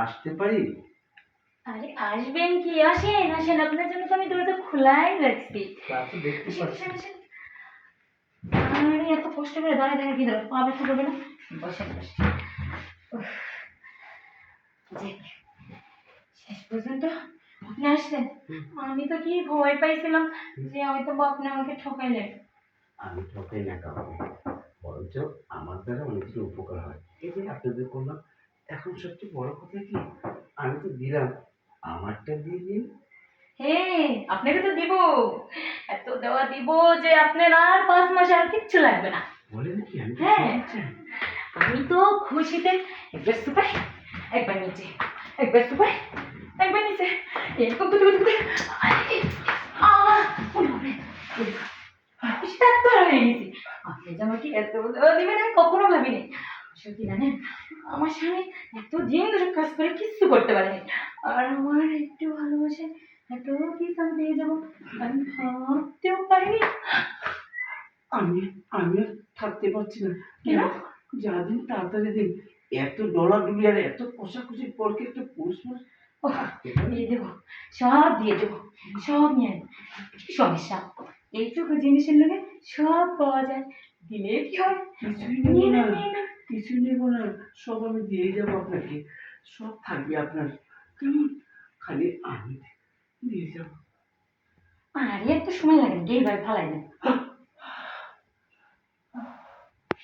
আসতে পারি? আরে আসবেন কি, আসেন আসেন, আপনার জন্য তো আমি দরজা খোলাই রাখছি। তা তো দেখতে আসেন পাচ্ছি। আসেন আসেন। আরে এত কষ্ট করে দাঁড়ায় থাকা কি দরকার, পা ব্যথা করবে না? বসেন বসেন। উফ, যাক, শেষ পর্যন্ত আপনি আসলেন। আমি তো কি ভয় পাইছিলাম যে হয়তো বা আপনি আমাকে ঠকাইলেন। আমি ঠকাই না কাউকে, বরঞ্চ আমার দ্বারা অনেকের উপকার হয়। এই যে আপনাদের করলাম। এখন সবচেয়ে বড় কথা কি, আমি তো দিলাম, আমারটা দিয়ে দিন। হ্যাঁ, আপনাকে তো দিব, এত দেওয়া দিব যে আপনার আর 5 মাস আর কিচ্ছু লাগবে না। বলেন কি, আমি তো হ্যাঁ, সত্যি চাই। আমি তো খুশিতে একবার সুপার, একবার নিচে, একবার সুপার, একবার নিচে, এরকম করতে করতে করতে ওরে বাবারে, এত হয়ে গেছি। আপনি যে আমাকে এত দেওয়া দিবেন আমি কখনো ভাবিনি। আসলে কি জানেন, আমার স্বামী এত দিন ধরে কাজ করে কিচ্ছু করতে পারেনি, আর আমার একটু ভালোবাসে এত কিছু আমি পেয়ে যাবো আমি ভাবতেও পারিনি। আমি আমি আর থাকতে পারছি না। কেন? যা দিন তাড়াতাড়ি দিন। এত ডলাডুলি আর এত কষাকষির পর কি একটা পুরুষ মানুষ ও, থাকতে পারে? দিয়ে দেবো, সব দিয়ে দেবো, সব নিয়ে নেবো। কি সমস্যা, এইটুকু জিনিসের লোকে সব পাওয়া যায়, দিলে কি হয়? কিছুই নেব নিয়ে না, নেন নিয়ে নেন। কিছুই নেব না। সব আমি দিয়ে যাবো আপনাকে। সব থাকবে আপনার। কেমন? খালি আমি দিয়ে যাবো। আরে এত সময় লাগে না, গেই ভাই ফালাই দেন।